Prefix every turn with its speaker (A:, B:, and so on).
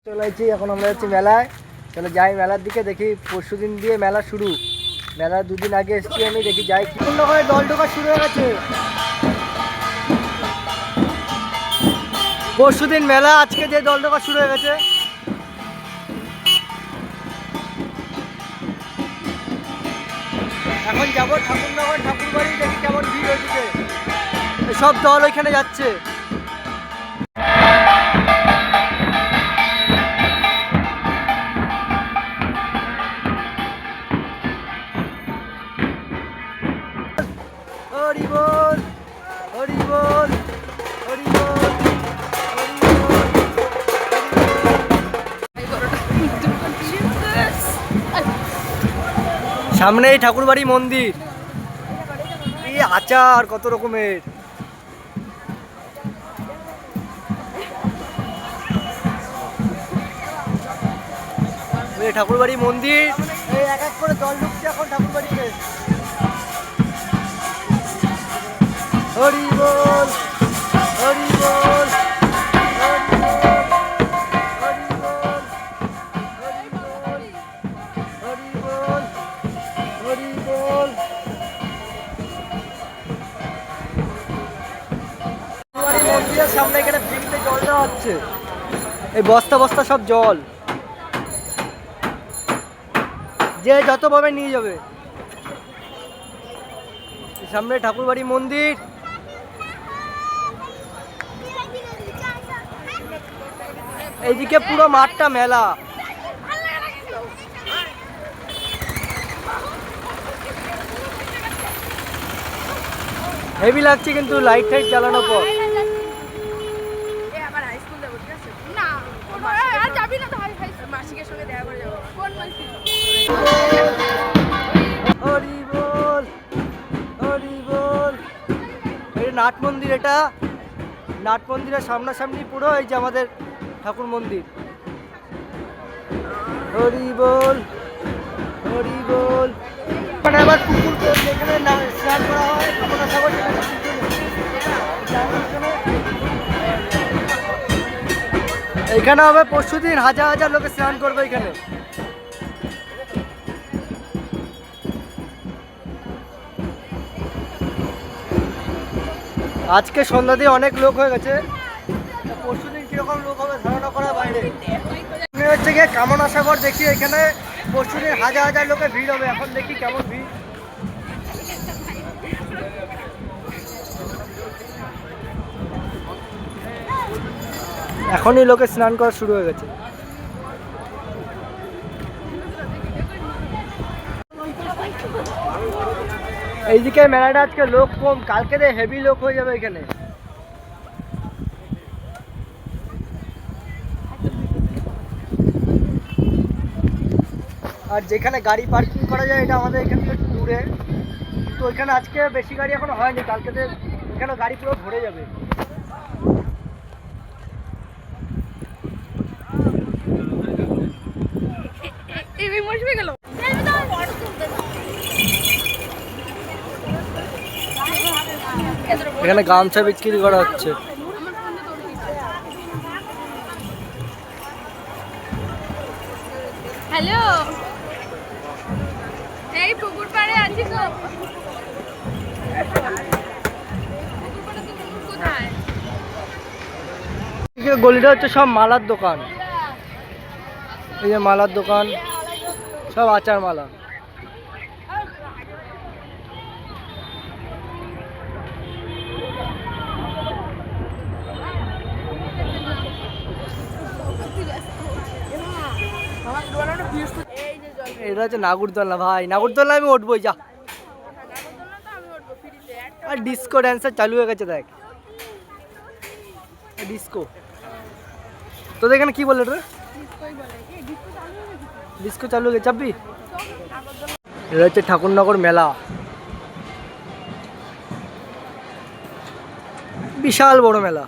A: চলে এসেছি, এখন আমরা যাচ্ছি মেলায়। চলো যাই মেলার দিকে, দেখি পরশু দিন দিয়ে মেলা শুরু। মেলার দুদিন আগে এসেছি আমি, দেখি যাই কি করে দল ঢোকা শুরু হয়ে গেছে। পরশু দিন মেলা, আজকে যে দল ঢোকা শুরু হয়ে গেছে। এখন যাবো ঠাকুরনগর ঠাকুরবাড়ি, দেখি কেমন ভিড় হচ্ছে। সব দল ওইখানে যাচ্ছে। হরি বল, হরি বল, হরি বল, হরি বল। সামনেই ঠাকুরবাড়ি মন্দির। এই আচার কত রকমের। ঠাকুরবাড়ি মন্দির, এই এক এক করে দল ঢুকছে এখন ঠাকুরবাড়িতে। হরি বল, হরি বল, হরি বল, হরি বল, হরি বল, হরি বল, হরি বল। মন্দিরের সামনে এখানে ফ্রিতে জল দেওয়া হচ্ছে। এই বস্তা বস্তা সব জল, যে যত পাবে নিয়ে যাবে। সামনে ঠাকুরবাড়ি মন্দির। এইদিকে পুরো মাঠটা মেলা। হেভি লাগছে কিন্তু লাইট টাইট জ্বালানোর পর। হরি বল, হরি বল। এই নাট মন্দির, এটা নাট মন্দিরের সামনাসামনি পুরো এই যে আমাদের ঠাকুর মন্দির। হরি বল, হরি বল। মানে আবার পুকুর যেখানে স্নান করা হয়, কামনাসাগর, এখানে হবে পরশুদিন হাজার হাজার লোকে স্নান করবে এখানে। আজকে সন্ধ্যা দিয়ে অনেক লোক হয়ে গেছে, পরশুদিন কিরকম লোক হবে ধারণা করা বাইরে। হচ্ছে গিয়ে কামনাসাগর, দেখি এখানে পরশুদিন হাজার হাজার লোকে ভিড় হবে। এখন দেখি কেমন ভিড়। এখনই লোকে স্নান করা শুরু হয়ে গেছে। এইদিকে মেলাটা আজকে লোক কম, কালকে দিয়ে হেভি লোক হয়ে যাবে এখানে। আর যেখানে গাড়ি পার্কিং করা যায় এটা আমাদের এখান থেকে দূরে, কিন্তু ওইখানে আজকে বেশি গাড়ি এখনো হয়নি, কালকে এখানে গাড়ি পুরো ভরে যাবে। এখানে গামছা বিক্রি করা হচ্ছে।
B: হ্যালো, এই পুকুর পাড়ে আছি তো।
A: গলিটা হচ্ছে সব মালার দোকান। এই যে মালার দোকান, সব আচার মালা। এটা হচ্ছে নাগরদোলনা। ভাই নাগরদোলনা আমি উঠবোই, যা। আর ডিস্কো ড্যান্সার চালু হয়ে গেছে, দেখ ডিস্কো। তোদের এখানে কি বলে রে? ডিস্কো চালু হয়ে গেছে। চাপবি? এটা হচ্ছে ঠাকুরনগর মেলা, বিশাল বড় মেলা।